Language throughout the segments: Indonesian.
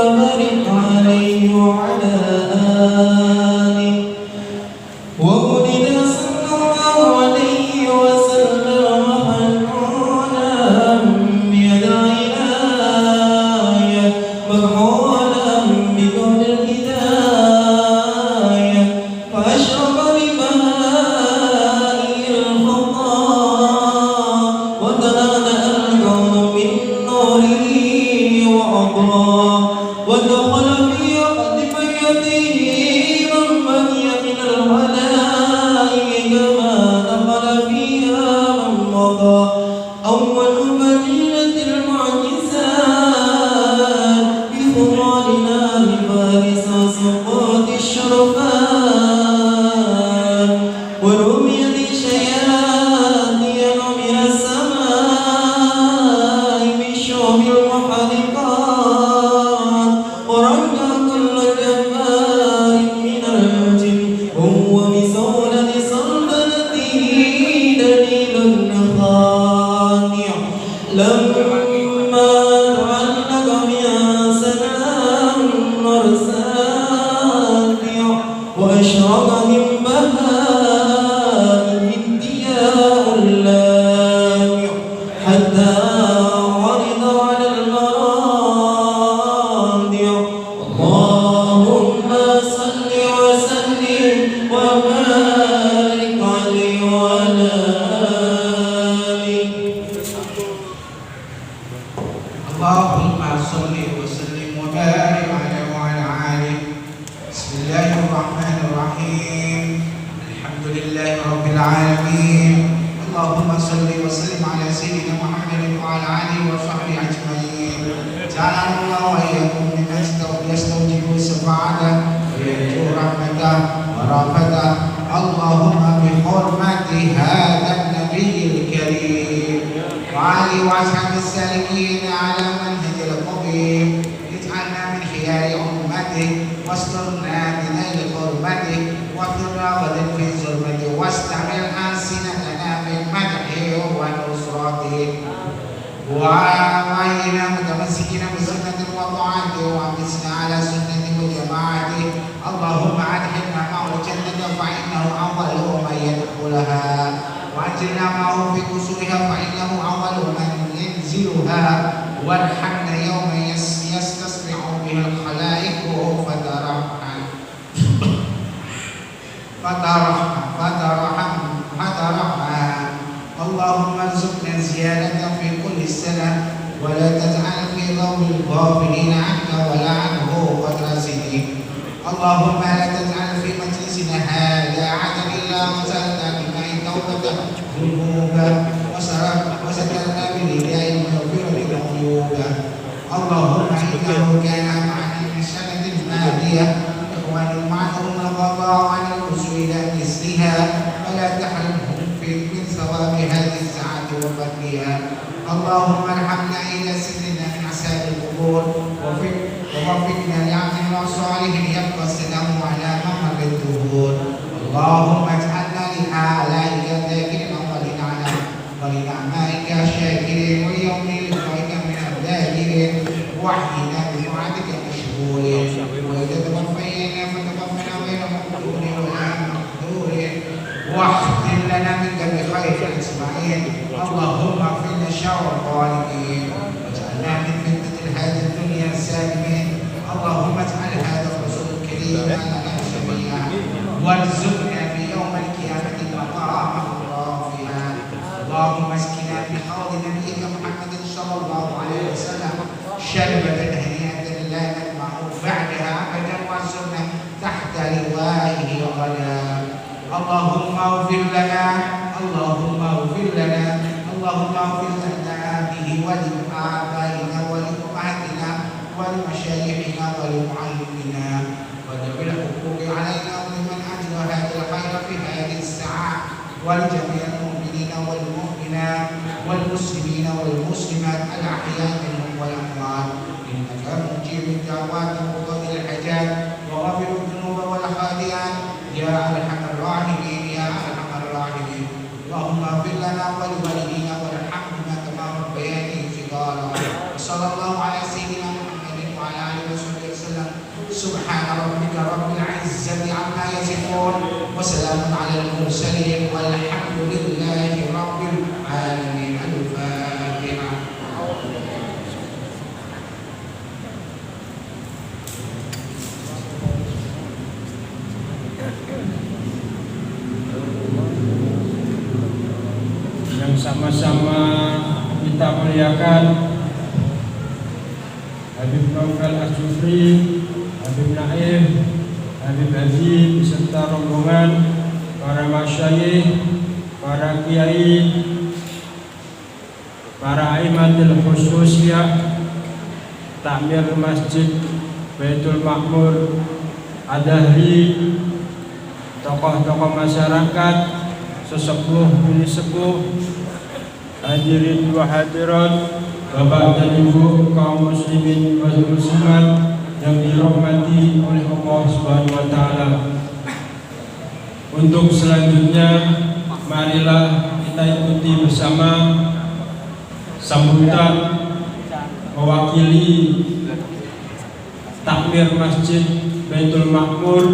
وبارك عليه وعلى آله وولد صلى الله عليه وسلم محنونا بيد العناية مكحولا بكل الهداية فأشرق ببهائه الخضراء وتنادى الكون من نوره وأضاء ودخل في عقد بيته من بقي من الخلائق كما دخل فيها من مضى أول مدينة المعجزات بفضالنا لفارس وسقوط الشرفات ورمي لشياطين من السماء بشوم المحرقات ورجع كل جبار من الجن وهو بسولة سلطنته دليل خانع لما تعلق بها سلام مرساتع وأشرق من بهائه الضياء اللامع حتى عرض على المراضع اللهم صل وسلم وبارك عليه وعلى آله اللهم صل وسلم وبارك عليه وعلى آله. بسم الله الرحمن الرحيم. الحمد لله رب العالمين. اللهم صل وسلم على سيدنا محمد وعلى آله وصحبه أجمعين. جعلنا الله وإياكم ممن يستوجب الشفاعة ويرجو رحمته ورأفته. اللهم بحرمة هذا النبي الكريم وعلي وأصحاب السالكين على منهج القويم اجعلنا من خيار أمته واسترنا بنيل حرمته وفي الرغد في ظلمته واستعمل ألسنتنا بالمدح ونصرته وأعيننا متمسكين بسنة وطاعته وأمسنا على سنة وجماعته. اللهم أدخلنا معه الجنة فإنه أول من يدخلها وأجرنا معه في قصورها فإنه أول من ينزلها وارحمنا يوم يستصبح به الخلائق فترحم. اللهم ارزقنا زيادة في كل سنة ولا تجعل في ضوء الغافلين عنك ولا عنه قدر سنين. اللهم لا تجعل في مجلسنا هذا عهدا إلا وسألنا بماء توبة ذنوبا وسترنا بالهداية المغفرة لعيوبا. اللهم إنه كان معنا من السنة الماضية إخوان معهم القضاء عن الوصول إلى مثلها فلا تحرمهم من ثواب هذه الساعة وفضلها. اللهم ارحمنا إلى سننا من عذاب القبور ووفقنا لعمل صالح يبقى السلام على ممر الدهور. اللهم اجعلنا لآلائك ذاكرين ولنعمائك شاكرين واليوم لقائك من الذاكرين واحينا بطاعتك مشغولين وإذا توفينا فتوفنا غير مقتول ولا مقدور واختم لنا منك بخير أجمعين. اللهم اغفر لنا شر الظالمين واجعلنا من فتنة هذه الدنيا السالمين. اللهم اجعل هذا الرسول الكريم لنا جميعا وارزقنا في يوم القيامة مقام رافعا. اللهم اسقنا بحوض نبيك محمد صلى الله عليه وسلم شربة هنيئة لا نطمع بعدها أبدا وارزقنا تحت لوائه غدا. اللهم اغفر لنا اللهم اغفر لنا اللهم اغفر لنا به ولآبائنا ولأمهاتنا ولمشايخنا ولمعلمنا وذوي الحقوق علينا ولمن أجر هذا الخير في هذه الساعة ولجميع المؤمنين والمؤمنات والمسلمين والمسلمات الأحياء منهم والأموات إنك مجيب الدعوات وقاضي الحاجات وغفر الذنوب والخطيئات يا أرحم الراحمين يا أرحم الراحمين. اللهم اغفر لنا ولوالدينا وارحمهما كما ربياني صغارا. وصلى الله على سيدنا محمد وعلى آله وصحبه Subhana rabbika rabbil izzati amma yasifun wa salamun alal mursalin walhamdulillahi rabbil alamin. Al-Fatihah. Yang sama-sama kita muliakan Habib Naufal Al-Jufri, Habib Naim, Habib Haji beserta rombongan, para masyayikh, para kiai, para aimatul khususiyah, takmir Masjid Baitul Makmur, Adahri, tokoh-tokoh masyarakat, sesepuh, bini sepuh, hadirin wa hadirat, Bapak dan Ibu kaum muslimin wal muslimat yang dirahmati oleh Allah Subhanahu wa taala. Untuk selanjutnya marilah kita ikuti bersama sambutan mewakili takmir Masjid Baitul Makmur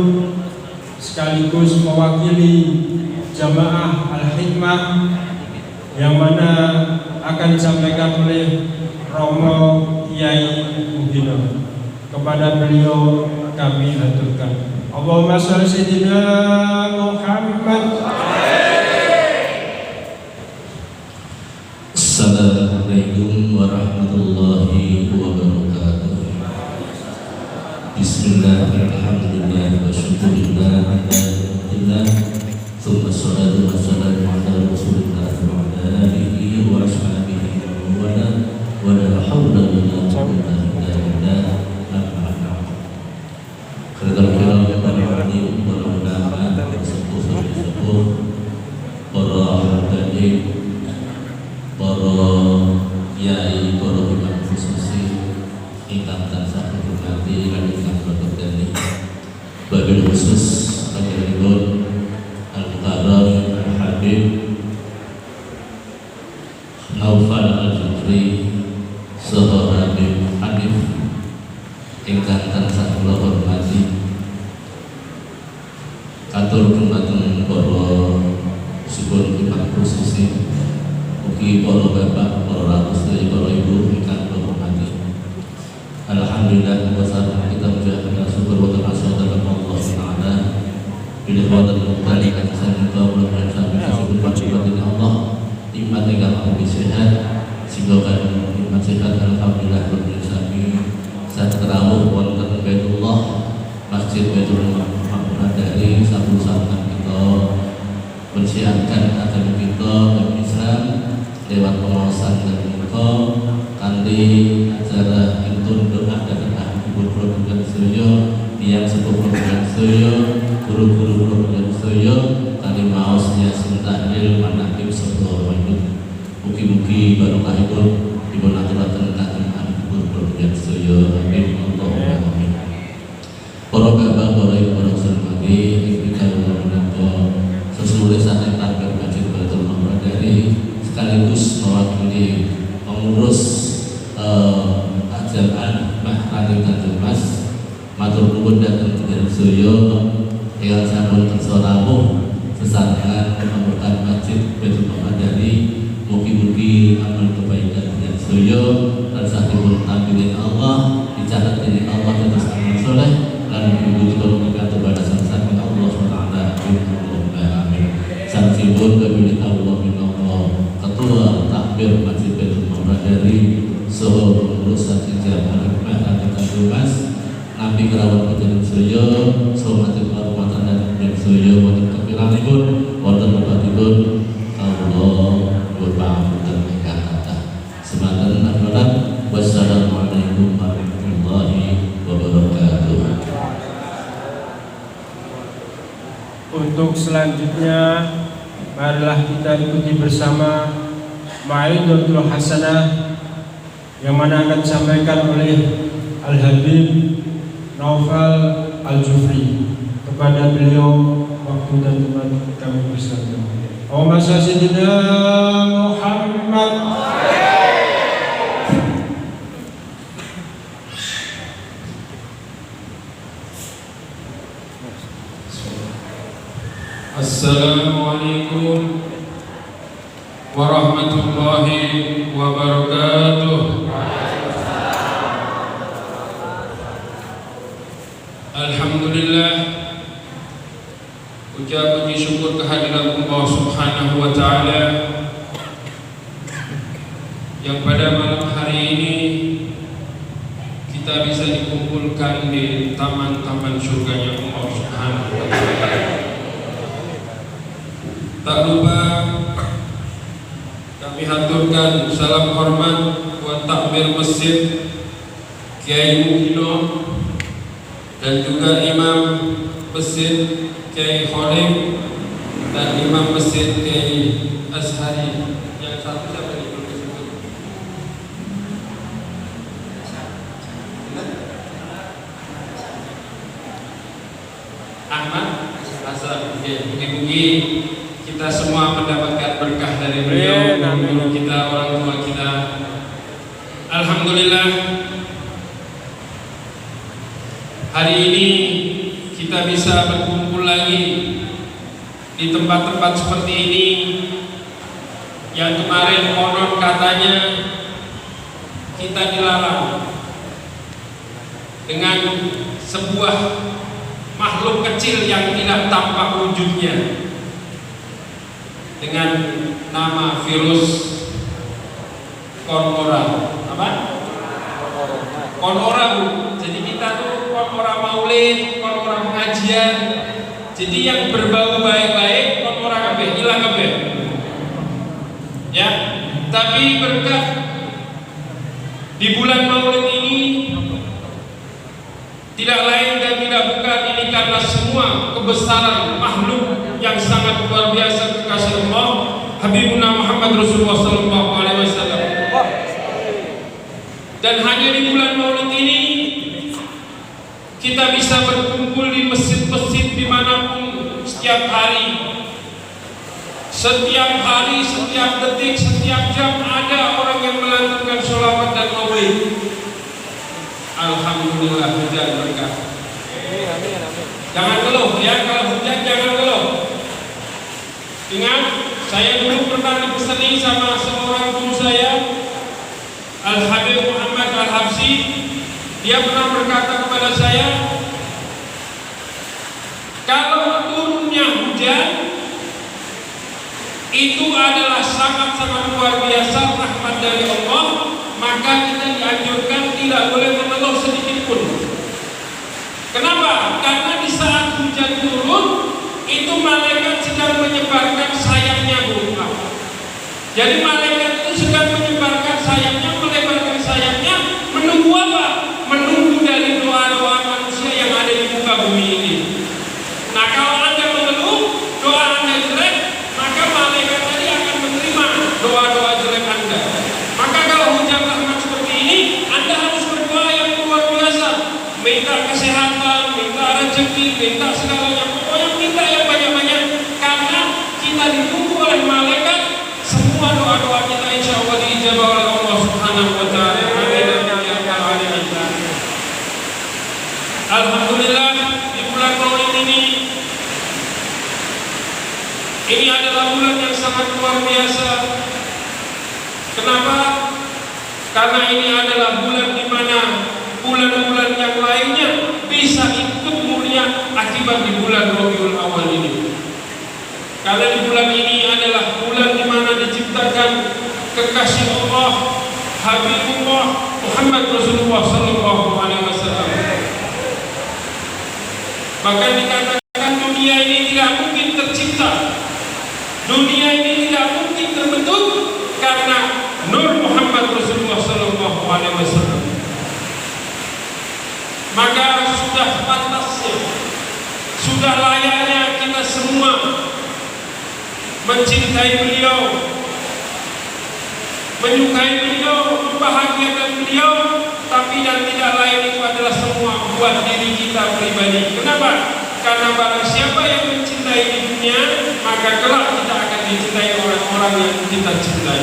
sekaligus mewakili Jamaah Al-Hikmah yang mana akan disampaikan oleh Romo Kiai Mubino. Kepada beliau kami aturkan Allahumma sholli sayyidina Muhammad. Assalamualaikum warahmatullahi wabarakatuh. Bismillahirrahmanirrahim. Wa syukurillah alhamdulillah. Thumma salatu wassalamu ala rasulillah wa ala alihi wa ashabihi wa la hawla wa la quwwata illa billah. Kira-kira para wali, para ulama, sepuh-sepuh, para hadirin, para kiai, para imam khususi ingkang tansah dihormati lan ingkang berkendali. Wabil khusus panjenenganipun Al-Mukarram Al-Habib Naufal Al-Jufri saha Habib Hanif ingkang tansah kula hormati. Katur dumateng para sipun imam khususi, ugi para bapak, para ratus, para ibu ingkang kula hormati. Alhamdulillah wassalatu kita mengucapkan syukur wa ta'ala kepada Allah Subhanahu bila wa'adul mubalik dan sahabat Allah dan sahabat Allah iman dengan lebih sehat sehingga kan iman sehat. Alhamdulillah bersami saat terawih wonten Baitullah Masjid Baitul Makmur dari sabu-sabuan kita mensiapkan akan kita Islam lewat pengawasan dan kita kanti acara intun doa dan ibu program Suryo yang sepuh program Suryo guru-guru program Suryo kali mausnya sintahlil manakib sebuah wajib mugi-mugi barokah itu dibunaturakan kagem ibu program Suryo. Amin Allahumma amin. Para bapak, para ibu, para hormati kita menampung sesuai saat takbir Masjid Baitul Makmur dari sekaligus mewakili pengurus ajaran Mahkali Tanjung Mas matur nuwun dhateng Jenderal Suryo yang sampun kersa rawuh sesarengan pembukaan Masjid Baitul Makmur dari mugi-mugi amal kebaikan Jenderal Suryo tansah dipun tampilin Allah, dicatat dening Allah terus amal soleh lan mugi-mugi kula balasan saking Allah Subhanahu wa taala. Amin. Sampun kabeh Allah minallah ketua takbir Masjid Baitul Makmur dari saha pengurus Jamaah Al-Hikmah lan Tanjung Mas nampi kerawat Jenderal Suryo saha matur hormatan dan Jenderal Suryo wonten kepiranipun wonten bapakipun Allah berpahamutan ingkang kathah. Semanten anulan wassalamualaikum warahmatullahi wabarakatuh. Untuk selanjutnya marilah kita ikuti bersama Mau'izatul Hasanah yang mana akan disampaikan oleh Al-Habib Naufal Al-Jufri. Kepada beliau waktu dan tempat kami persilakan. Allahumma shalli sayyidina Muhammad. Assalamualaikum warahmatullahi wabarakatuh. Alhamdulillah, ucap puji syukur kehadirat Allah Subhanahu wa Ta'ala yang pada malam hari ini kita bisa dikumpulkan di taman-taman surganya Allah Subhanahu wa Ta'ala. Tak lupa kami haturkan salam hormat buat takmir masjid Kiai Mukino dan juga imam masjid Kiai Khalid dan imam masjid Kiai Azhari. Yang satu siapa nih? Ahmad Hasan. Mugi-mugi kita semua mendapatkan berkah dari beliau, guru kita, orang tua kita. Alhamdulillah, hari ini kita bisa berkumpul lagi di tempat-tempat seperti ini yang kemarin konon katanya kita dilarang dengan sebuah makhluk kecil yang tidak tampak wujudnya dengan nama virus Corona. Apa? Corona, Bu. Jadi kita tuh Corona maulid, Corona pengajian. Jadi yang berbau baik-baik Corona kabeh, hilang kabeh. Ya, tapi berkat di bulan maulid ini tidak lain dan tidak bukan ini karena semua kebesaran makhluk yang sangat luar biasa kekasih Allah Habibuna Muhammad Rasulullah Sallallahu Alaihi Wasallam. Dan hanya di bulan Maulid ini kita bisa berkumpul di masjid-masjid dimanapun setiap hari, setiap detik, setiap jam ada orang yang melantunkan sholawat dan maulid. Alhamdulillah, hujan berkah. Jangan keluh ya, kalau hujan jangan keluh. Ingat, saya dulu pernah dipesani sama seorang guru saya, Al-Habib Muhammad Al-Habsi. Dia pernah berkata kepada saya, kalau turunnya hujan itu adalah sangat-sangat luar biasa rahmat dari Allah, maka kita dianjurkan tidak boleh mengeluh sedikit pun. Kenapa? Karena di saat hujan turun itu malaikat sedang menyebarkan sayapnya, Bu. Jadi malaikat itu sedang menyebarkan sayapnya, melebarkan sayapnya, menunggu apa? Menunggu dari doa-doa manusia yang ada di muka bumi ini. Nah, kalau Anda mengeluh, doa Anda jelek, maka malaikat tadi akan menerima doa-doa jelek Anda. Maka kalau hujan rahmat seperti ini, Anda harus berdoa yang luar biasa, minta kesehatan, minta rezeki, minta segalanya, pokoknya minta yang banyak-banyak, karena kita ditunggu oleh malaikat. Semua doa-doa kita insya Allah diijabah oleh Allah Subhanahu wa Ta'ala. Alhamdulillah, di bulan Maulid ini adalah bulan yang sangat luar biasa. Kenapa? Karena ini adalah bulan di mana bulan-bulan yang lainnya bisa ikut mulia akibat di bulan Rabiul Awal ini. Karena di bulan ini adalah bulan di mana diciptakan kekasih Allah Habibullah Muhammad Rasulullah Sallallahu Alaihi Wasallam. Bahkan dikatakan dunia ini tidak mungkin tercipta, dunia ini tidak mungkin terbentuk karena Nur Muhammad Rasulullah Sallallahu Alaihi Wasallam. Maka sudah pantasnya, sudah layaknya kita semua mencintai beliau, menyukai beliau, membahagiakan beliau, tapi dan tidak lain itu adalah semua buat diri kita pribadi. Kenapa? Karena barang siapa yang mencintai di dunia, maka kelak kita akan dicintai orang-orang yang kita cintai.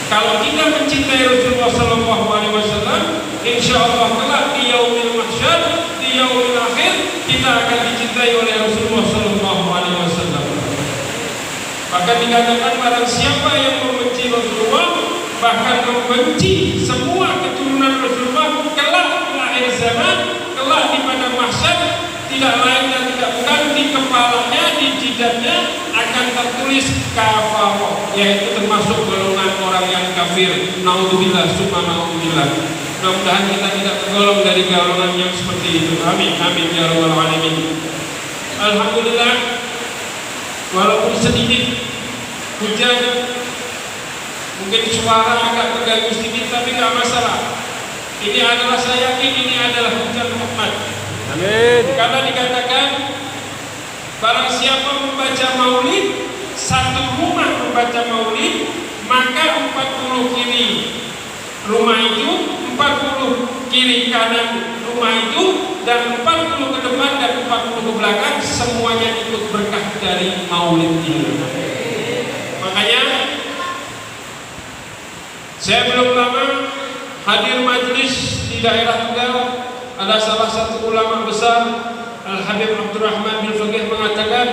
Kalau kita mencintai Rasulullah Sallallahu Alaihi Wasallam, insya Allah kelak di yaumil mahsyar, di yaumil akhir, kita akan dicintai oleh Rasulullah Sallallahu Alaihi Wasallam. Bahkan dikatakan barang siapa yang membenci Rasulullah, bahkan membenci semua keturunan Rasulullah, kelak di akhir zaman, kelak di padang mahsyar, tidak lain dan tidak bukan di kepalanya, di jidatnya akan tertulis kafaroh, yaitu termasuk golongan orang yang kafir. Naudzubillah, summa naudzubillah. Mudah-mudahan kita tidak tergolong dari golongan yang seperti itu. Amin, amin ya rabbal alamin. Alhamdulillah, walaupun sedikit hujan, mungkin suara agak terganggu sedikit, tapi nggak masalah. Ini adalah, saya yakin ini adalah hujan rahmat. Amin. Karena dikatakan barang siapa membaca maulid, satu rumah membaca maulid, maka 40 kiri rumah itu, 40 kiri kanan rumah itu, dan 40 ke depan dan 40 ke belakang, semuanya ikut berkah dari maulid ini. Makanya saya belum lama hadir majelis di daerah Tegal. Ada salah satu ulama besar, Al-Habib Abdurrahman bin Faqih, mengatakan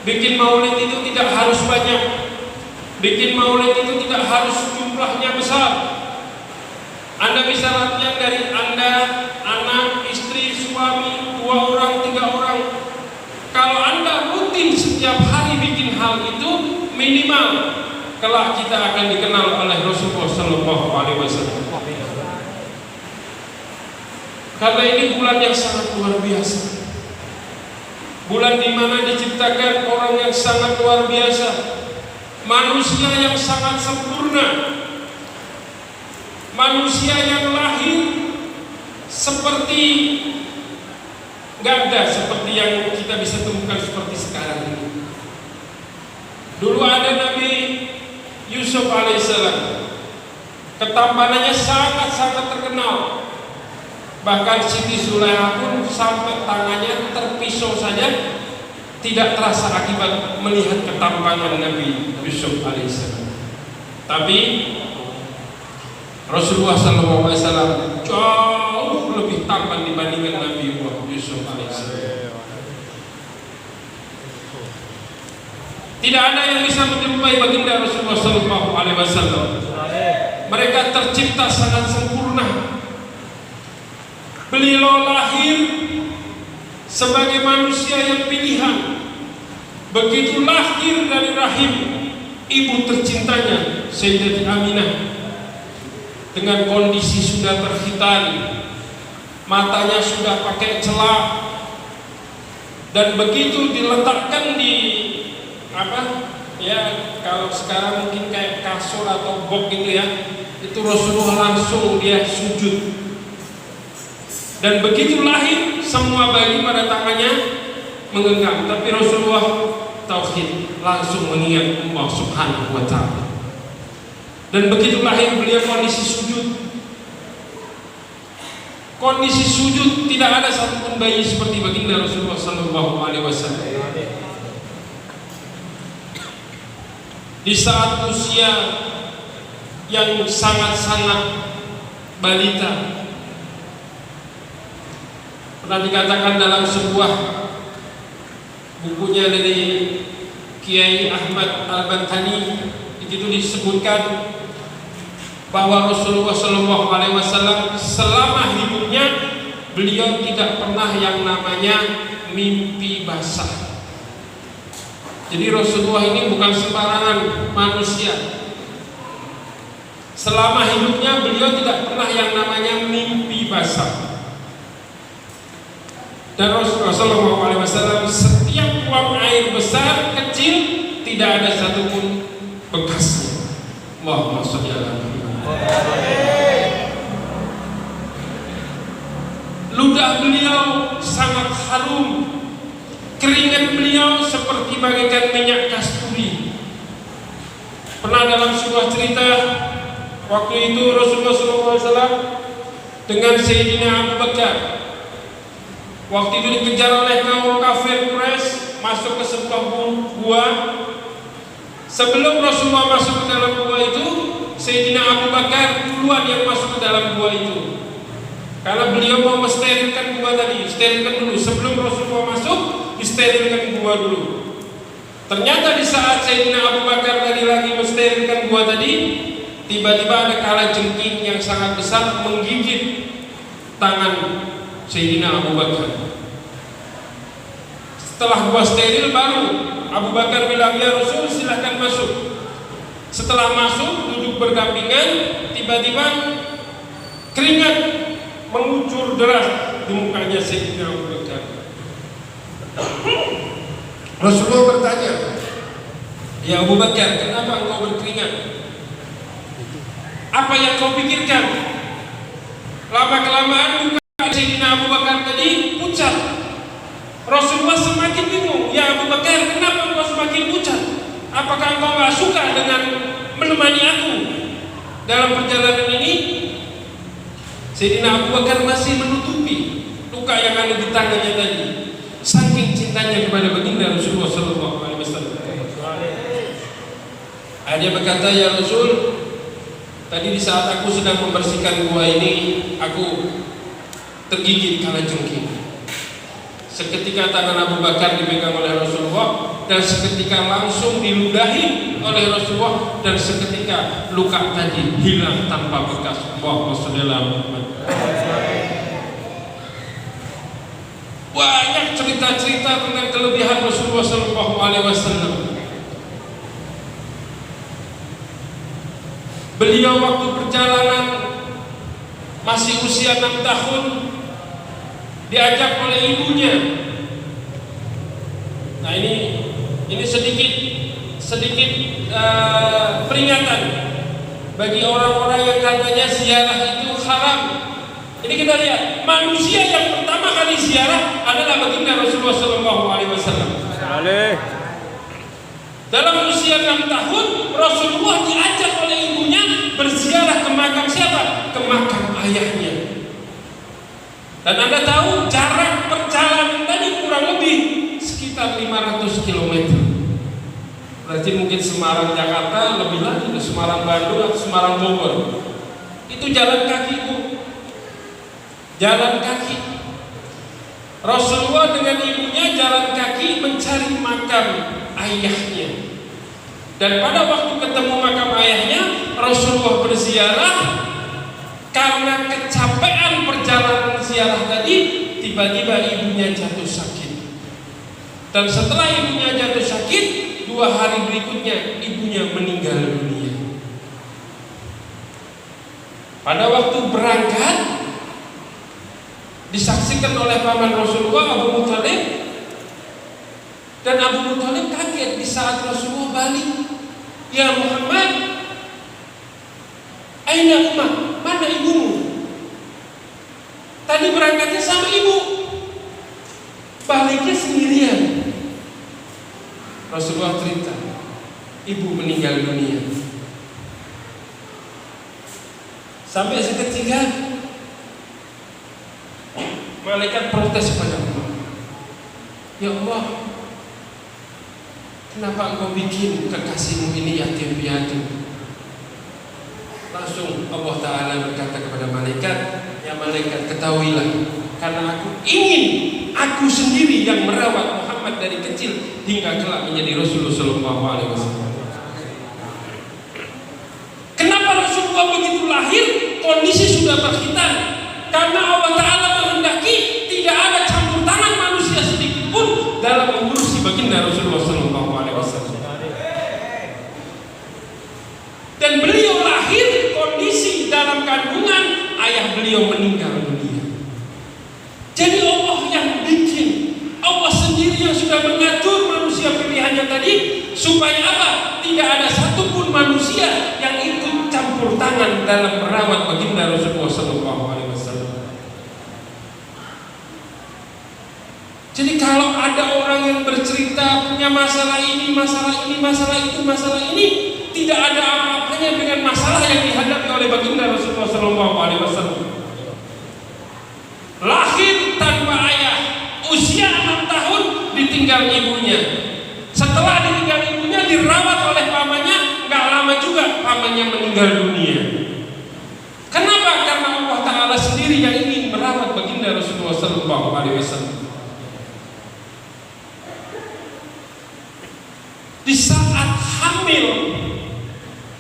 bikin maulid itu tidak harus banyak, bikin maulid itu tidak harus jumlahnya besar. Anda bisa latihan dari Anda, anak, istri, suami, 2 orang, 3 orang. Kalau Anda rutin setiap hari bikin hal itu, minimal kelak kita akan dikenal oleh Rasulullah Sallallahu Alaihi Wasallam. Karena ini bulan yang sangat luar biasa, bulan di mana diciptakan orang yang sangat luar biasa, manusia yang sangat sempurna, manusia yang lahir seperti nggak ada seperti yang kita bisa temukan seperti sekarang ini. Dulu ada Nabi Yusuf alaihissalam, ketampanannya sangat-sangat terkenal. Bahkan Siti Zulaikha pun sampai tangannya terpisau saja tidak terasa akibat melihat ketampangan Nabi Yusuf alaihissalam. Tapi Rasulullah SAW jauh lebih tampan dibandingkan Nabi Yusuf alaihissalam. Tidak ada yang bisa menyerupai baginda Rasulullah SAW. Mereka tercipta sangat sempurna. Beliau lahir sebagai manusia yang pilihan. Begitu lahir dari rahim ibu tercintanya Sayyidatina Aminah, dengan kondisi sudah terkhitan, matanya sudah pakai celak, dan begitu diletakkan di kalau sekarang mungkin kayak kasur atau box gitu ya, itu Rasulullah langsung dia sujud. Dan begitu lahir, semua bayi pada tangannya menggenggam, tapi Rasulullah tauhid, langsung mengingat Allah Subhanahu wa ta'ala. Dan begitu lahir beliau kondisi sujud. Kondisi sujud, tidak ada satupun bayi seperti baginda Rasulullah sallallahu alaihi wasallam. Di saat usia yang sangat-sangat balita, pernah dikatakan dalam sebuah bukunya dari Kiai Ahmad Al-Bantani, itu disebutkan bahwa Rasulullah SAW selama hidupnya beliau tidak pernah yang namanya mimpi basah. Jadi Rasulullah ini bukan sembarangan manusia. Selama hidupnya beliau tidak pernah yang namanya mimpi basah. Dan Rasulullah SAW setiap buang air besar, kecil, tidak ada satupun bekasnya. Allahumma sholli ala Muhammad. Ludah beliau sangat harum, keringat beliau seperti bagaikan minyak kasturi. Pernah dalam sebuah cerita, waktu itu Rasulullah SAW dengan Sayyidina Abu Bakar, waktu itu dikejar oleh kaum kafir Quraisy, masuk ke sebuah gua. Sebelum Rasulullah masuk ke dalam gua itu, Sayyidina Abu Bakar duluan yang masuk ke dalam gua itu. Karena beliau mau mensterilkan gua tadi, sterilkan dulu. Sebelum Rasulullah masuk, disterilkan gua dulu. Ternyata di saat Sayyidina Abu Bakar tadi lagi mensterilkan gua tadi, tiba-tiba ada kalajengking yang sangat besar menggigit tangan Sayyidina Abu Bakar. Setelah gua steril baru Abu Bakar bilang, ya Rasul silahkan masuk. Setelah masuk duduk berdampingan, tiba-tiba keringat mengucur deras di mukanya Sayyidina Abu Bakar. Rasulullah bertanya, ya Abu Bakar, kenapa engkau berkeringat? Apa yang kau pikirkan? Lama-kelamaan muka Sayyidina Abu Bakar tadi pucat. Rasulullah semakin bingung, ya Abu Bakar, kenapa engkau semakin pucat? Apakah engkau gak suka dengan menemani aku dalam perjalanan ini? Sayyidina Abu Bakar masih menutupi luka yang ada di tangannya tadi, saking cintanya kepada baginda Rasulullah SAW. Dia berkata, ya Rasul, tadi di saat aku sedang membersihkan gua ini, aku tergigit kalajengking. Seketika tangan Abu Bakar dipegang oleh Rasulullah, dan seketika langsung diludahi oleh Rasulullah, dan seketika luka tadi hilang tanpa bekas. Allahumma sholli ala Muhammad. Banyak cerita-cerita tentang kelebihan Rasulullah SAW. Beliau waktu perjalanan masih usia 6 tahun diajak oleh ibunya. Nah ini sedikit peringatan bagi orang-orang yang katanya ziarah itu haram. Ini kita lihat, manusia yang pertama kali ziarah adalah baginda Rasulullah SAW. Dalam usia 6 tahun Rasulullah diajak oleh ibunya berziarah ke makam siapa? Ke makam ayahnya. Dan Anda tahu jarak perjalanan tadi kurang lebih sekitar 500 km. Berarti mungkin Semarang Jakarta, lebih lagi Semarang Bandung atau Semarang Bogor. Itu jalan kaki, Bu. Jalan kaki. Rasulullah dengan ibunya jalan kaki mencari makam ayahnya. Dan pada waktu ketemu makam ayahnya, Rasulullah berziarah. Karena kecapean perjalanan ziarah tadi, tiba-tiba ibunya jatuh sakit. Dan setelah ibunya jatuh sakit, 2 hari berikutnya ibunya meninggal dunia. Pada waktu berangkat, disaksikan oleh paman Rasulullah, Abu Muthalib. Dan Abu Muthalib kaget di saat Rasulullah balik. Ya Muhammad, aina ummah, mana ibumu? Tadi berangkatnya sama ibu, baliknya sendirian. Rasulullah cerita, ibu meninggal dunia. Sampai seketika malaikat protes pada Allah. Ya Allah, kenapa engkau bikin kekasihmu ini yatim piatu? Langsung Allah Ta'ala berkata kepada malaikat, ya malaikat, ketahuilah, karena aku ingin aku sendiri yang merawat Muhammad dari kecil hingga kelak menjadi Rasulullah SAW. Kenapa Rasulullah begitu lahir kondisi sudah berkhitan? Karena Allah Ta'ala menghendaki tidak ada campur tangan manusia sedikit pun dalam mengurusi baginda Rasulullah SAW. Dan beliau lahir kondisi dalam kandungan ayah beliau meninggal dunia. Jadi Allah yang bikin, Allah sendiri yang sudah mengatur manusia pilihannya tadi, supaya apa? Tidak ada satupun manusia yang ikut campur tangan dalam merawat baginda Rasulullah SAW. Jadi kalau ada orang yang bercerita punya masalah ini, masalah ini, masalah itu, masalah ini, tidak ada apa-apanya dengan masalah yang dihadapi oleh baginda Rasulullah SAW. Lahir tanpa ayah, usia 6 tahun ditinggal ibunya. Setelah ditinggal ibunya dirawat oleh pamannya, nggak lama juga pamannya meninggal dunia. Kenapa? Karena Allah Ta'ala sendiri yang ingin merawat baginda Rasulullah SAW.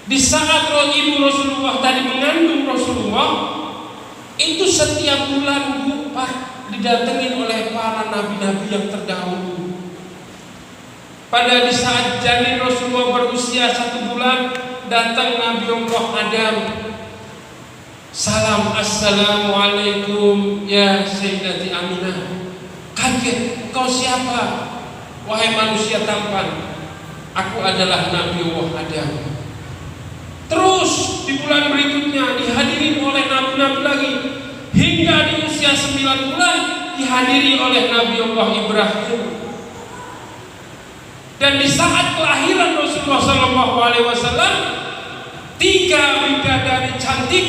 Di saat ibu Rasulullah tadi mengandung Rasulullah, itu setiap bulan Bu Pak didatengin oleh para nabi-nabi yang terdahulu. Pada di saat janin Rasulullah berusia 1 bulan, datang Nabi Allah Adam. Salam, assalamualaikum ya Sayyidati Aminah. Kaget, kau siapa? Wahai manusia tampan, aku adalah Nabi Allah Adam. Terus di bulan berikutnya dihadiri oleh nabi-nabi lagi, hingga di usia 9 bulan dihadiri oleh Nabi Allah Ibrahim. Dan di saat kelahiran Rasulullah SAW, 3 bidadari cantik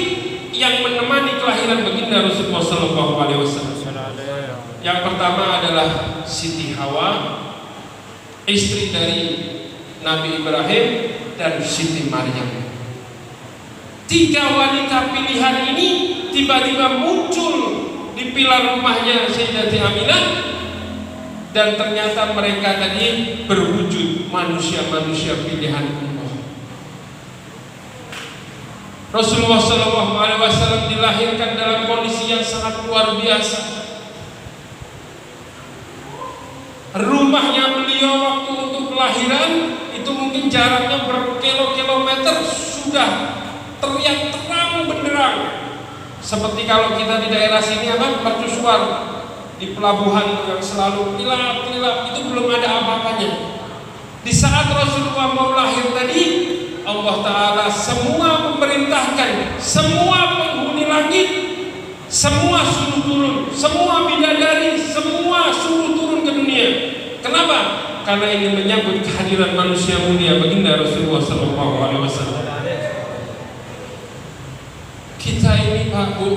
yang menemani kelahiran baginda Rasulullah SAW. Yang pertama adalah Siti Hawa, istri dari Nabi Ibrahim, dan Siti Maryam. 3 wanita pilihan ini tiba-tiba muncul di pilar rumahnya Sayyidati Aminah, dan ternyata mereka tadi berwujud manusia-manusia pilihan Allah. Rasulullah SAW dilahirkan dalam kondisi yang sangat luar biasa. Rumahnya beliau waktu untuk kelahiran itu mungkin jaraknya berkilo-kilometer, sudah terlihat terang benderang. Seperti kalau kita di daerah sini mercusuar di pelabuhan yang selalu gelap-gelap, itu belum ada apa-apanya. Di saat Rasulullah mau lahir tadi, Allah Ta'ala semua memerintahkan, semua penghuni langit, semua suruh turun, semua bidadari, semua suruh turun ke dunia. Kenapa? Karena ini menyambut kehadiran manusia mulia baginda Rasulullah SAW. Kita ini Pak Bu,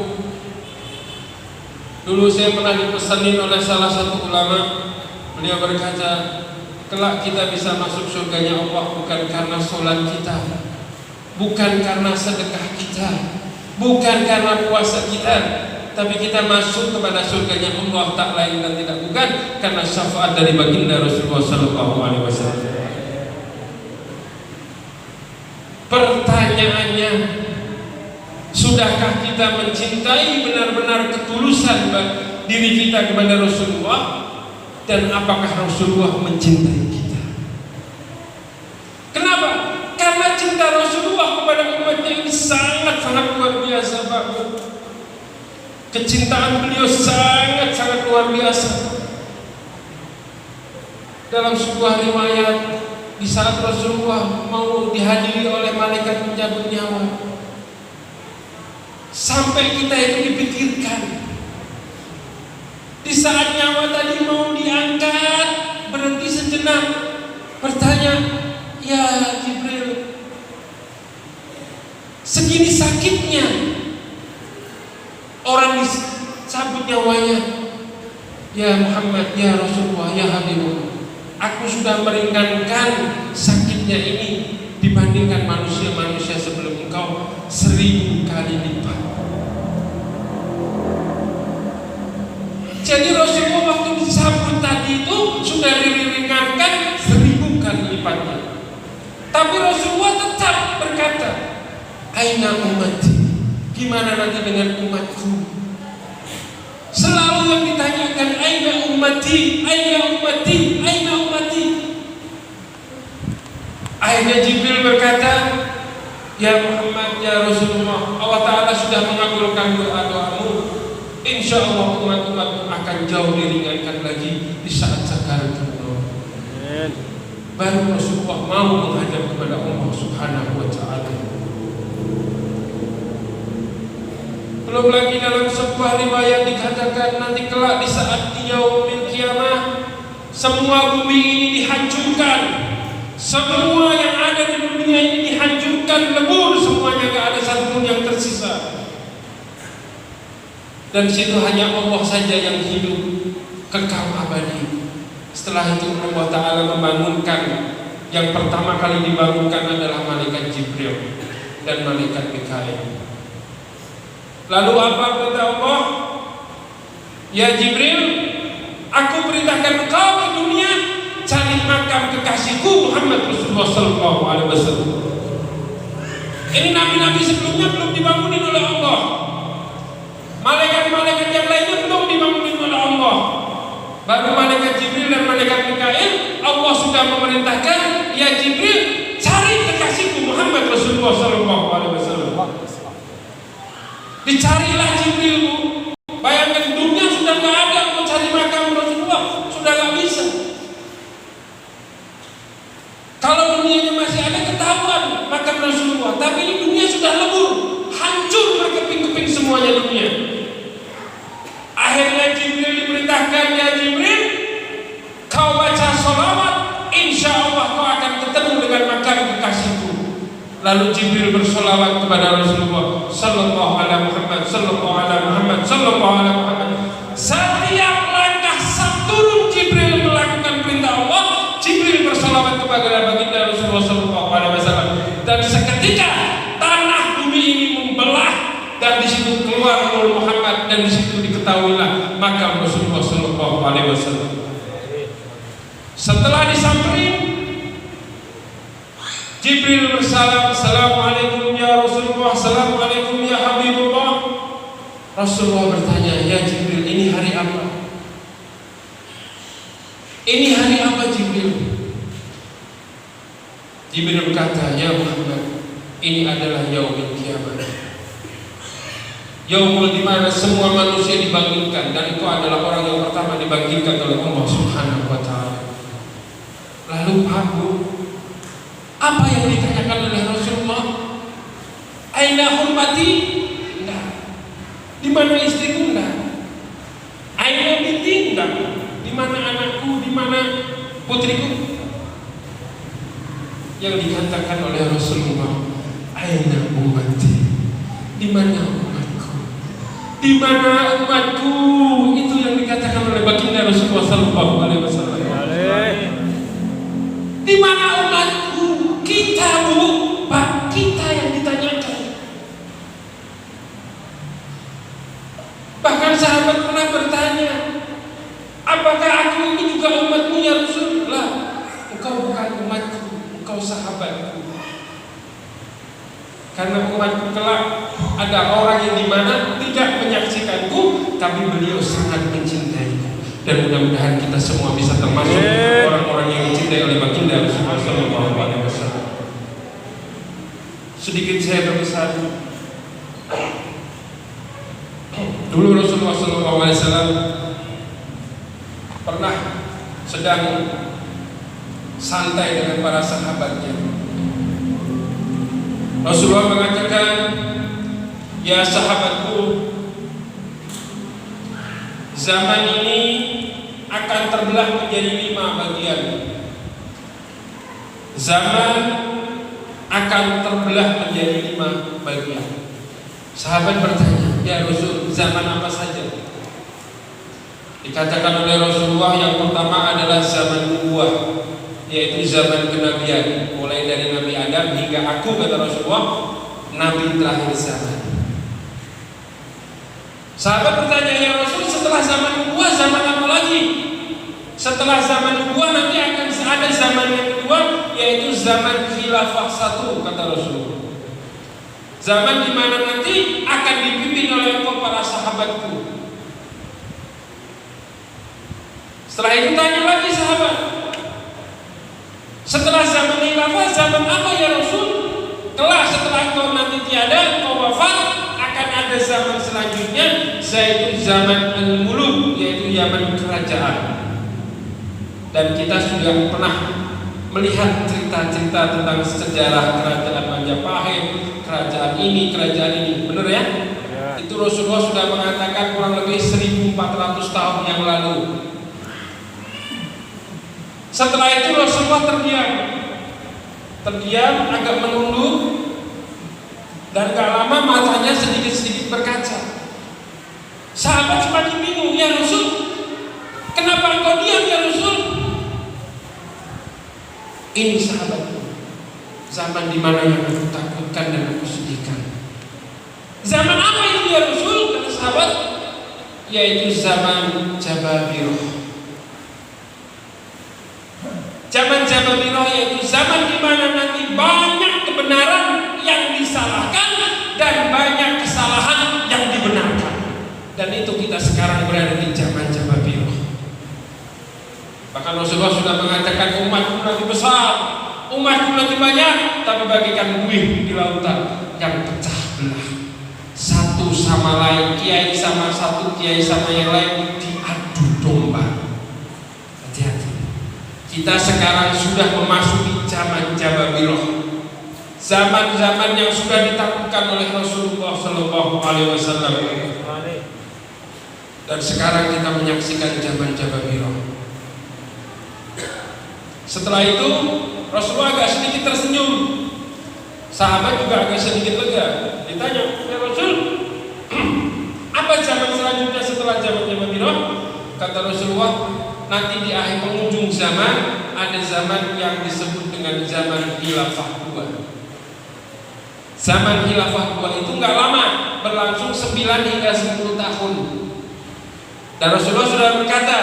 dulu saya pernah dipesanin oleh salah satu ulama. Beliau berkata, kelak kita bisa masuk surganya Allah bukan karena sholat kita, bukan karena sedekah kita, bukan karena puasa kita, tapi kita masuk kepada surganya Allah tak lain dan tidak bukan karena syafaat dari baginda Rasulullah SAW. Pertanyaannya, sudahkah kita mencintai benar-benar ketulusan diri kita kepada Rasulullah, dan apakah Rasulullah mencintai kita? Kenapa? Karena cinta Rasulullah kepada umatnya ini sangat-sangat luar biasa Pak Bu. Kecintaan beliau sangat-sangat luar biasa. Dalam sebuah riwayat, di saat Rasulullah mau dihadiri oleh malaikat pencabut nyawa, sampai kita itu dipikirkan. Di saat nyawa tadi mau diangkat, berhenti sejenak, bertanya, ya Jibril, segini sakitnya orang dicabut nyawanya. Ya Muhammad, ya Rasulullah, ya Habibullah, aku sudah meringankan sakitnya ini dibandingkan manusia-manusia sebelum engkau 1000 kali lipat. Jadi Rasulullah waktu disambut tadi itu sudah diringankan 1000 kali lipatnya. Tapi Rasulullah tetap berkata, aina ummati, gimana nanti dengan umatku? Selalu yang ditanyakan, aina ummati, aina ummati, aina ummati. Akhirnya Jibril berkata, ya Muhammad, ya Rasulullah, Allah Ta'ala sudah mengabulkan doa-doamu. Insya Allah umat-umat akan jauh diringankan lagi di saat sakaratul maut. Baru Rasulullah mau menghadap kepada Allah Subhanahu wa Ta'ala. Belum lagi dalam sebuah riwayat dikatakan nanti kelak di saat yaumil qiyamah, semua bumi ini dihancurkan, semua yang ada di dunia ini dihancurkan, lebur semuanya, gak ada satupun yang tersisa. Dan situ hanya Allah saja yang hidup kekal abadi. Setelah itu Allah Ta'ala membangunkan, yang pertama kali dibangunkan adalah malaikat Jibril dan malaikat Mikail. Lalu apa kata Allah? Ya Jibril, aku perintahkan engkau ke dunia, cari makam kekasihku Muhammad Rasulullah SAW. Ini nabi-nabi sebelumnya belum dibangunin oleh Allah. Malaikat-malaikat yang lainnya belum dibangunin oleh Allah. Baru malaikat Jibril dan malaikat Mikail, Allah sudah memerintahkan, ya Jibril, cari kekasihku Muhammad Rasulullah SAW. Dicarilah Jibril, Bu. Bayangkan dunia sudah nggak ada, mau cari makam Rasulullah sudah nggak bisa. Kalau dunianya masih ada ketahuan makam Rasulullah, tapi ini dunia sudah lebur, hancur berkeping-keping semuanya dunia. Akhirnya Jibril diperintahkan, ya Jibril, kau baca sholawat, insya Allah kau akan ketemu dengan makam kekasihku. Lalu Jibril bersolawat kepada Rasulullah Sallallahu Alaihi Muhammad, Sallallahu Alaihi Muhammad, Sallallahu Alaihi Muhammad. Setiap langkah turun Jibril melakukan perintah Allah, Jibril bersolawat kepada baginda Rasulullah Sallallahu Alaihi Wasallam. Dan seketika tanah bumi ini membelah, dan di situ keluar Nur Muhammad, dan di situ diketahuilah makam Rasulullah Sallallahu Alaihi Wasallam. Setelah disamperin, Jibril bersalam, Assalamualaikum ya Rasulullah, Assalamualaikum ya Habibullah. Rasulullah bertanya, ya Jibril, ini hari apa? Ini hari apa Jibril? Jibril berkata, ya Muhammad, ini adalah yaumul kiamat. Yaumul di mana semua manusia dibangkitkan, dan engkau adalah orang yang pertama dibangkitkan oleh Allah Subhanahu wa taala. Lalu Abu, apa yang ditanyakan oleh Rasulullah? Aina hurmati? Enggak. Di mana istriku? Enggak. Aina binti? Enggak. Di mana anakku? Di mana putriku? Yang dikatakan oleh Rasulullah, aina ummati? Di mana umatku? Di mana umatku? Itu yang dikatakan oleh baginda Rasulullah Sallallahu Alaihi Wasallam. Di mana umatku? Kita, Bu, Pak, kita yang ditanyakan. Bahkan sahabat pernah bertanya, apakah aku ini juga umatmu ya Rasulullah? Engkau bukan umatku, engkau sahabatku. Karena umatku kelak ada orang yang dimana tidak menyaksikanku, tapi beliau sangat mencintaiku. Dan mudah-mudahan kita semua bisa termasuk orang-orang yang dicintai oleh baginda Rasulullah Sallallahu Alaihi Wasallam. Sedikit saya berpesan. Dulu Rasulullah Sallallahu Alaihi Wasallam pernah sedang santai dengan para sahabatnya. Rasulullah mengatakan, ya sahabatku, zaman ini akan terbelah menjadi 5 bagian. Zaman akan terbelah menjadi 5 bagian. Sahabat bertanya, ya Rasul, zaman apa saja? Dikatakan oleh Rasulullah, yang pertama adalah zaman nubuwah, yaitu zaman kenabian, mulai dari Nabi Adam hingga aku, kata Rasulullah, Nabi terakhir zaman. Sahabat bertanya, ya Rasul, setelah zaman nubuwah zaman apa lagi? Setelah zaman nubuwah nanti akan ada zaman yang kedua, yaitu zaman khilafah 1, kata Rasulullah. Zaman di mana nanti akan dipimpin oleh engkau para sahabatku. Setelah itu tanya lagi sahabat, setelah zaman khilafah zaman apa ya Rasul? Kelak setelah engkau nanti tiada, engkau wafat, akan ada zaman selanjutnya, yaitu zaman al-muluk, yaitu zaman kerajaan. Dan kita sudah pernah melihat cerita-cerita tentang sejarah kerajaan Majapahit, kerajaan ini, benar ya? Itu Rasulullah sudah mengatakan kurang lebih 1400 tahun yang lalu. Setelah itu Rasulullah terdiam, agak menunduk, dan gak lama matanya sedikit-sedikit berkaca. Sahabat semakin bingung, ya Rasul, kenapa engkau diam ya Rasul? Ini sahabatku, zaman di mana yang aku takutkan dan aku sedihkan. Zaman apa itu ya Rasul? Kata sahabat, yaitu zaman Jababirah. Zaman Jababirah yaitu zaman di mana nanti banyak kebenaran yang disalahkan dan banyak kesalahan yang dibenarkan. Dan itu kita sekarang berada di zaman Jababirah. Bahkan Rasulullah sudah mengatakan umatku nanti besar, umatku nanti banyak, tapi bagikan buih di lautan yang pecah belah. Satu sama lain, kiai sama satu, kiai sama yang lain diadu domba. Hati-hati. Kita sekarang sudah memasuki zaman Jababirah. Zaman-zaman yang sudah ditaklukkan oleh Rasulullah Shallallahu Alaihi Wasallam. Dan sekarang kita menyaksikan zaman Jababirah. Setelah itu Rasulullah agak sedikit tersenyum. Sahabat juga agak sedikit lega. Ditanya, ya Rasul, apa zaman selanjutnya setelah zaman Jababirah? Kata Rasulullah, nanti di akhir penghujung zaman ada zaman yang disebut dengan zaman Khilafah 2. Zaman Khilafah 2 itu nggak lama, berlangsung 9 hingga 10 tahun. Dan Rasulullah sudah berkata,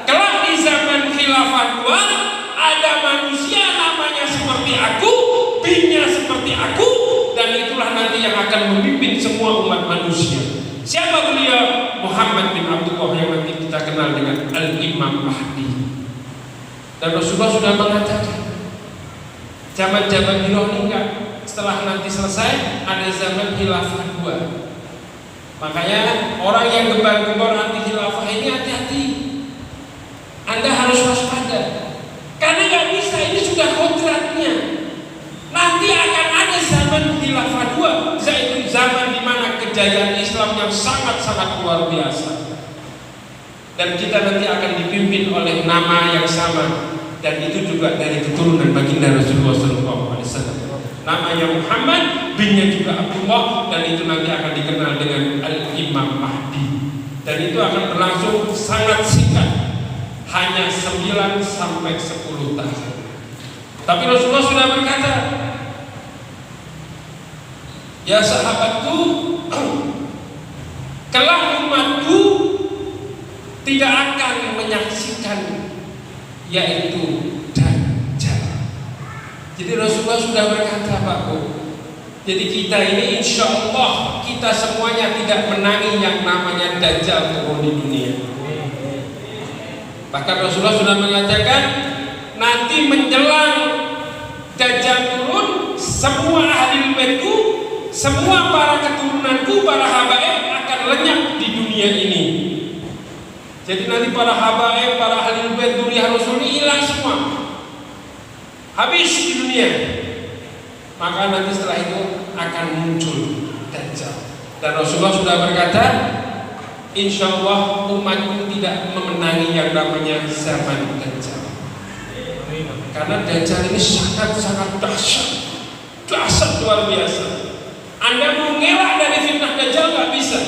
kelak di zaman Khilafah 2 ada manusia namanya seperti aku, binnya seperti aku, dan itulah nanti yang akan memimpin semua umat manusia. Siapa beliau? Muhammad bin Abdullah yang nanti kita kenal dengan Al-Imam Mahdi. Dan Rasulullah sudah mengatakan zaman Jababirah ini enggak, setelah nanti selesai ada zaman Khilafah 2. Makanya orang yang gembar-gembar anti khilafah ini hati-hati. Anda harus waspada. Karena nggak bisa, ini sudah kontraknya. Nanti akan ada zaman Khilafah 2, yaitu zaman di mana kejayaan Islam yang sangat-sangat luar biasa. Dan kita nanti akan dipimpin oleh nama yang sama, dan itu juga dari keturunan baginda Rasulullah SAW. Namanya Muhammad, binnya juga Abdullah, dan itu nanti akan dikenal dengan Al-Imam Mahdi. Dan itu akan berlangsung sangat singkat, hanya 9 sampai 10 tahun. Tapi Rasulullah sudah berkata, ya sahabatku, kelak umatku tidak akan menyaksikan yaitu Dajjal. Jadi Rasulullah sudah berkata, Pak Bu, jadi kita ini insya Allah kita semuanya tidak menangi yang namanya Dajjal turun di dunia. Bahkan Rasulullah sudah mengatakan nanti menjelang Dajjal turun, semua ahli baitku, semua para keturunanku, para habaib akan lenyap di dunia ini. Jadi nanti para habaib, para ahli bait dzurriyyah Rasul ini hilang semua, habis di dunia. Maka nanti setelah itu akan muncul Dajjal. Dan Rasulullah sudah berkata, insya Allah umatku tidak memenangi yang namanya zaman Dajjal. Karena Dajjal ini sangat-sangat dahsyat luar biasa. Anda mau ngelak dari fitnah Dajjal nggak bisa.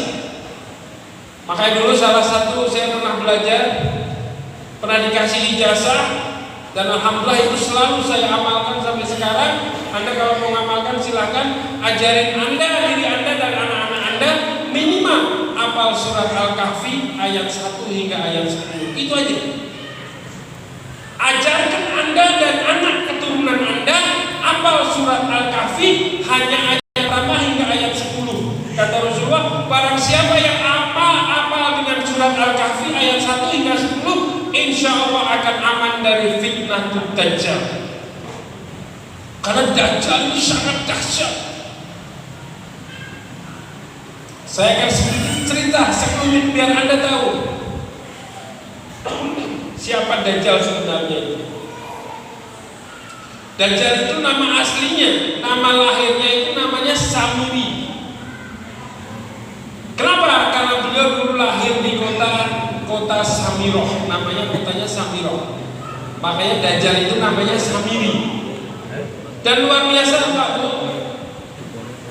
Makanya dulu salah satu saya pernah belajar, pernah dikasih ijazah, dan alhamdulillah itu selalu saya amalkan sampai sekarang. Anda kalau mau ngamalkan silahkan, ajarin Anda, diri Anda dan anak-anak Anda minimal hafal surat Al-Kahfi ayat 1 hingga ayat 10. Itu aja. Ajarkan Anda dan anak keturunan Anda hafal surat Al-Kahfi hanya ayat pertama hingga ayat 10. Kata Rasulullah, barang siapa yang hafal dengan surat Al-Kahfi ayat 1 hingga 10, insya Allah akan aman dari fitnah Dajjal. Karena Dajjal ini sangat dahsyat. Saya akan sedikit cerita sekelumit biar Anda tahu siapa Dajjal sebenarnya. Dajjal itu nama aslinya, nama lahirnya itu namanya Samiri. Kenapa? Karena beliau dulu lahir di kota Samiroh, namanya kotanya Samiroh. Makanya Dajjal itu namanya Samiri. Dan luar biasa Pak Bu,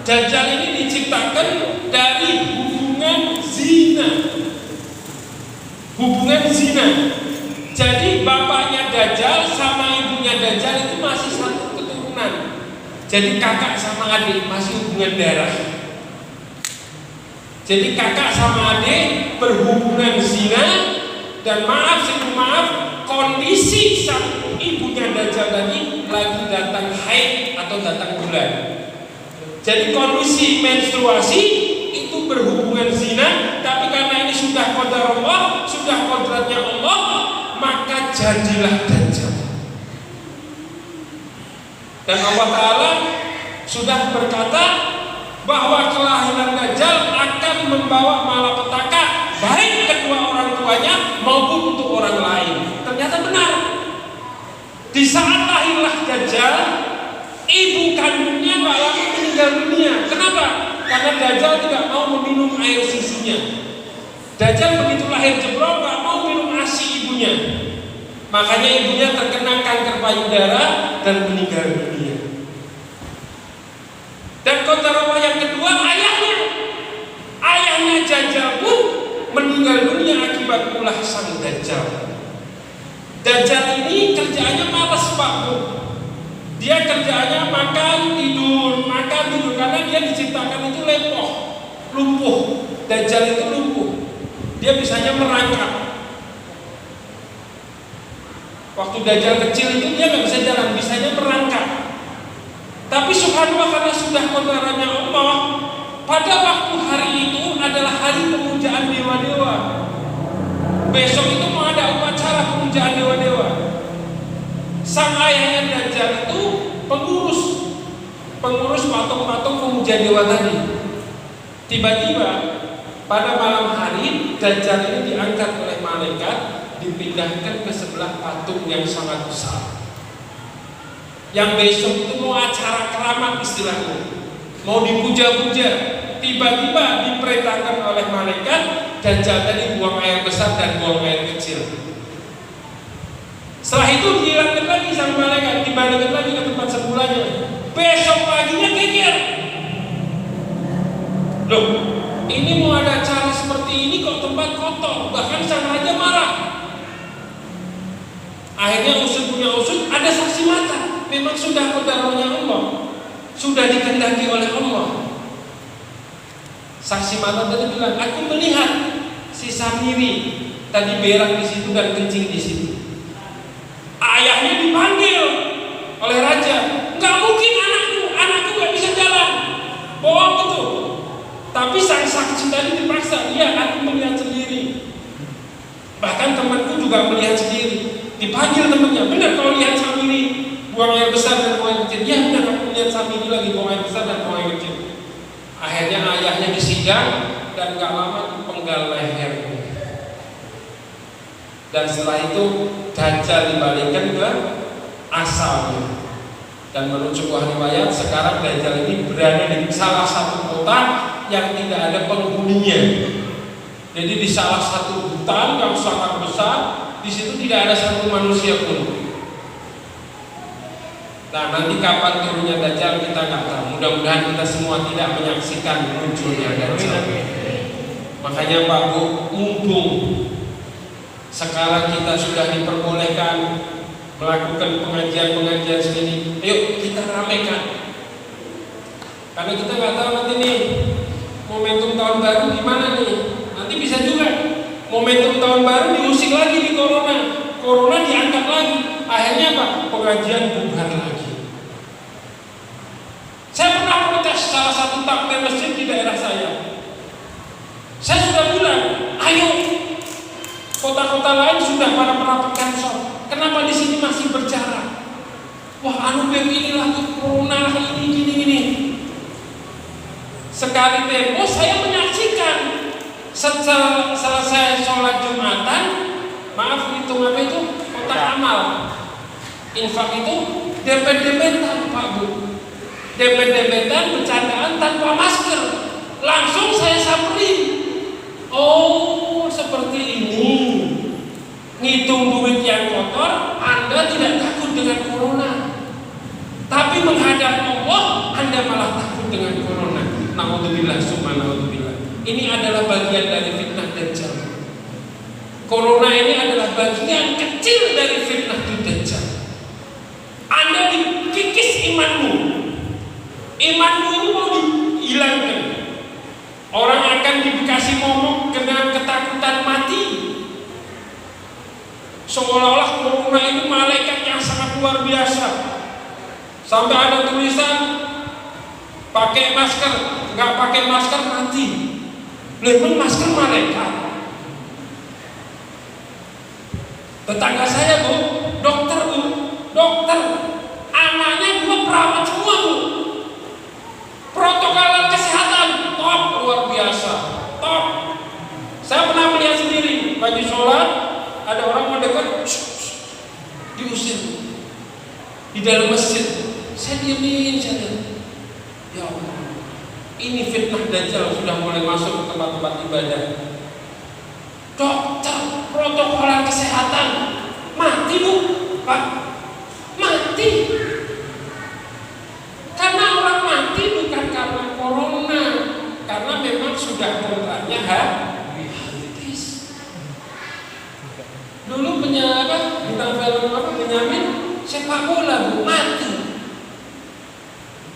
Dajjal ini diciptakan dari hubungan zina. Jadi bapaknya Dajjal sama ibunya Dajjal itu masih satu keturunan. Jadi kakak sama adik masih hubungan darah. Jadi kakak sama adik berhubungan zina, dan maaf kondisi sang ibunya Dajjal tadi lagi datang haid atau datang bulan. Jadi kondisi menstruasi itu berhubungan zina, tapi karena ini sudah qadar Allah, sudah kodratnya Allah, maka jadilah Dajjal. Dan Allah Ta'ala sudah berkata bahwa kelahiran Dajjal akan membawa malapetaka baik kedua orang tuanya maupun untuk orang lain. Ternyata benar. Di saat lahirlah Dajjal, ibu kandungnya gak lama meninggal dunia. Kenapa? Karena Dajjal tidak mau meminum air susunya. Dajjal begitu lahir jebrol gak mau minum ASI ibunya. Makanya ibunya terkena kanker payudara dan meninggal dunia. Dan qadar Allah yang kedua, ayahnya Dajjal pun meninggal dunia akibat ulah sang Dajjal. Dajjal ini kerjaannya malas Pak Bu. Dia kerjaannya makan tidur karena dia diciptakan itu lumpuh. Dajjal itu lumpuh. Dia bisanya merangkak. Waktu Dajjal kecil itu dia nggak bisa jalan, bisanya merangkak. Tapi subhanallah karena sudah kodarannya Allah, pada waktu hari itu adalah hari pemujaan dewa-dewa. Besok itu mau ada upacara pemujaan dewa-dewa. Sang ayahnya Dajjal itu pengurus patung-patung pemuja dewa tadi. Tiba-tiba pada malam hari Dajjal ini diangkat oleh malaikat, dipindahkan ke sebelah patung yang sangat besar. Yang besok itu mau acara keramat istilahnya, mau dipuja-puja. Tiba-tiba diperintahkan oleh malaikat Dajjal tadi buang air besar dan buang air kecil. Setelah itu dihilangkan lagi sang malaikat, dibalikkan lagi ke tempat semulanya. Besok paginya geger. Loh, ini mau ada acara seperti ini kok tempat kotor, bahkan sang raja marah. Akhirnya usut punya usut, ada saksi mata. Memang sudah qadarnya Allah, sudah dikehendaki oleh Allah. Saksi mata tadi bilang, aku melihat si Samiri tadi berak di situ dan kencing di situ. Ayahnya dipanggil oleh raja, nggak mungkin anakku nggak bisa jalan, bohong itu. Tapi sang saksi tadi dipaksa, iya aku melihat sendiri. Bahkan temanku juga melihat sendiri. Dipanggil temannya, benar kau lihat Samiri buang air besar dan buang air kecil? Iya benar, aku lihat Samiri lagi buang air besar dan buang air kecil. Akhirnya ayahnya disidang dan gak lama dipenggal lehernya. Dan setelah itu Dajjal dibalikkan ke asalnya. Dan menurut sebuah riwayat sekarang Dajjal ini berada di salah satu kota yang tidak ada penghuninya. Jadi di salah satu hutan yang sangat besar, di situ tidak ada satu manusia pun. Nah nanti kapan turunnya Dajjal kita nggak tahu. Mudah-mudahan kita semua tidak menyaksikan munculnya Dajjal. Makanya Pak Bu, mumpung sekarang kita sudah diperbolehkan melakukan pengajian-pengajian segini, ayo kita ramaikan. Karena kita nggak tahu nanti nih momentum tahun baru gimana nih. Nanti bisa juga momentum tahun baru diusik lagi di corona diangkat lagi. Akhirnya Pak, pengajian bubar lagi. Saya pernah protes salah satu takmir masjid di daerah saya. Saya sudah bilang, ayo kota-kota lain sudah pada merapat cancel. Kenapa di sini masih berjarak? Wah, ini lagi corona ini gini. Sekali tempo saya menyaksikan setelah selesai sholat Jumatan, maaf hitung apa itu? Kotak amal. Infak itu dempet-dempetan Pak Bu. Dempet-dempetan bercandaan tanpa masker. Langsung saya samperin. Oh, seperti ini. Ngitung duit yang kotor, Anda tidak takut dengan corona. Tapi menghadap Allah, Anda malah takut dengan corona. Na'udzubillah, summa na'udzubillah. Ini adalah bagian dari fitnah Dajjal. Corona ini adalah bagian kecil dari fitnah Dajjal. Anda dikikis imanmu. Imanmu ini mau dihilangkan. Orang akan dikasih momok dengan ketakutan mati. Seolah-olah corona ini malaikat yang sangat luar biasa. Sampai ada tulisan pakai masker, nggak pakai masker mati. Memang masker malaikat. Tetangga saya Bu, dokter, anaknya 2 perawat semua Bu. Protokol kesehatan top, luar biasa, top. Saya pernah melihat sendiri, lagi sholat, ada orang mau dekat, diusir di dalam masjid. Saya diamin saja. Ya Allah, ini fitnah Dajjal sudah mulai masuk ke tempat-tempat ibadah. Dokter, protokol kesehatan mati Bu, Pak, mati. Karena orang mati bukan karena corona, karena memang sudah kontraknya habis. Dulu bintang film Benyamin sepak bola Bu, mati.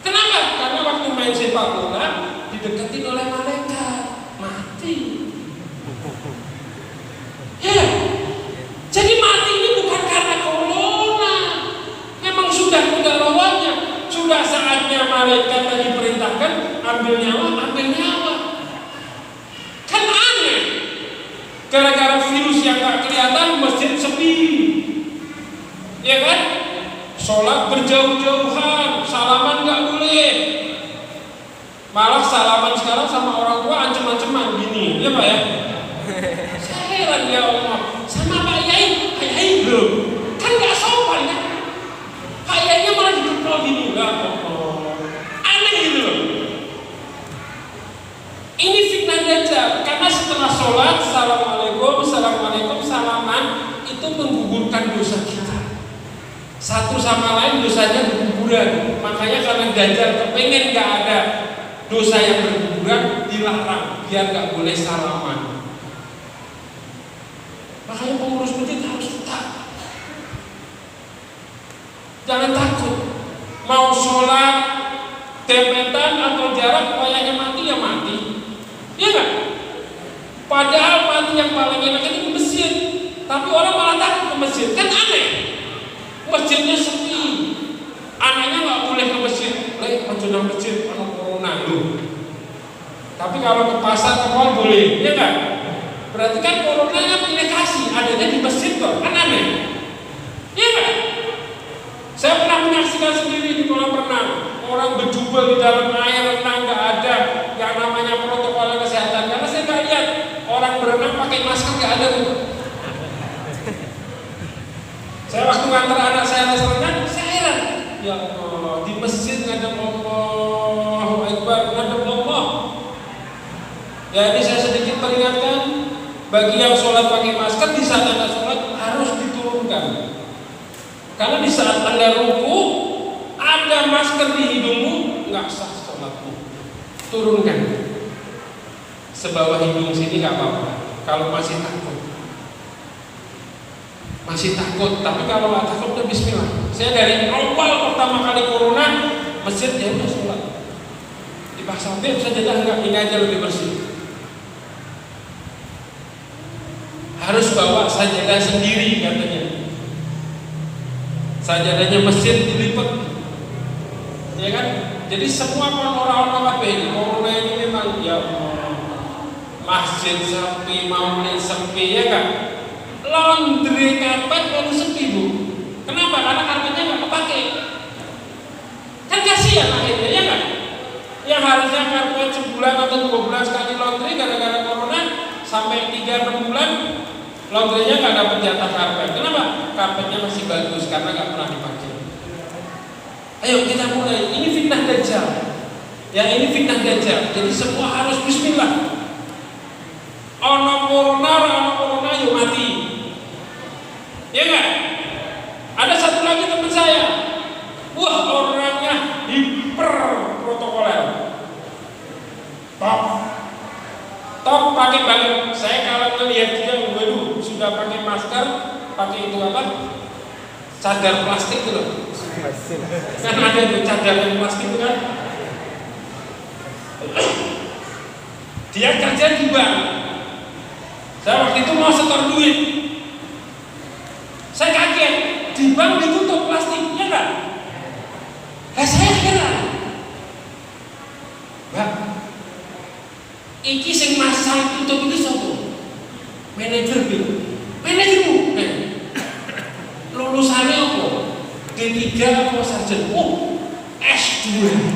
Kenapa? Karena waktu main sepak bola dideketin oleh malaikat, mati. Ya, jadi mati ini bukan karena corona, memang sudah lawannya. Sudah saatnya malaikat tadi perintahkan ambil nyawa. Kan aneh, gara-gara virus yang gak kelihatan masjid sepi, ya kan? Sholat berjauh-jauhan, salaman gak boleh. Malah salaman sekarang sama orang tua ancam-ancaman gini, ya Pak ya? Saya heran ya Allah, sama Pak Yai loh, kan gak sopan kan? Pak Yainya malah dikeprol gini, ya Allah, aneh gitu loh. Ini fitnah Dajjal, karena setelah sholat, assalamualaikum, salaman, itu menggugurkan dosa kita. Satu sama lain dosanya berguguran. Makanya karena Dajjal kepengen gak ada dosa yang berguguran, dilarang, biar gak boleh salaman. Makanya pengurus masjid harus tetap, jangan takut. Mau sholat dempetan atau jarak, wayangnya mati ya mati, iya gak? Padahal mati yang paling enak itu di masjid, tapi orang malah takut ke masjid, kan aneh. Masjidnya sepi, anaknya nggak boleh ke masjid, menjelang masjid karena corona loh. Tapi kalau ke pasar ke mall boleh, ya kan? Berarti kan coronanya pilih kasih, adanya di masjid kok, kan aneh, ya kan? Saya pernah menyaksikan sendiri di kolam renang, orang berjubel di dalam air renang, nggak ada yang namanya protokol kesehatan. Karena saya nggak lihat orang berenang pakai masker, nggak ada. Saya waktu ngantar anak saya les renang, saya heran. Ya Allah, di masjid ngadep Allahu Akbar, ngadep Allah. Ya ini saya sedikit peringatkan, bagi yang sholat pakai masker, di saat Anda sholat harus diturunkan. Karena di saat Anda ruku, ada masker di hidungmu, nggak sah sholatmu. Turunkan. Sebawah hidung sini nggak apa-apa. Kalau masih takut, tapi kalau nggak takut tuh bismillah. Saya dari awal pertama kali corona masjid ya udah sholat dipaksa sajadah, enggak, ini aja lebih bersih. Harus bawa sajadah sendiri katanya, sajadahnya masjid dilipat, ya kan? Jadi semua orang-orang corona ini memang ya masjid sepi, maulid sepi, ya kan? Laundry karpet baru sepi Bu. Kenapa? Karena karpetnya nggak kepake. Kan kasihan akhirnya, ya kan? Yang harusnya karpet sebulan atau 2 bulan sekali laundry, gara-gara corona sampai 3-6 bulan laundrynya nggak dapat jatah karpet. Kenapa? Karpetnya masih bagus karena nggak pernah dipakai. Ayo kita mulai. Ini fitnah Dajjal. Ya ini fitnah Dajjal. Jadi semua harus bismillah. Ono corona yuk mati. Ya enggak? Ada satu lagi teman saya, wah orangnya hiper protokoler, top pakai banget. Saya kalau melihat dia, waduh, sudah pakai masker, pakai itu apa? Cadar plastik itu loh. Kan ada itu cadar yang plastik itu kan. Dia kerja di bank. Saya waktu itu mau setor duit. Saya kaget, di bank ditutup plastiknya kan? Saya heran. Iki sing masang tutup iki sapa? Manajer bil. Manajermu. Lulusannya apa? D3 apa sarjana? Oh, S2.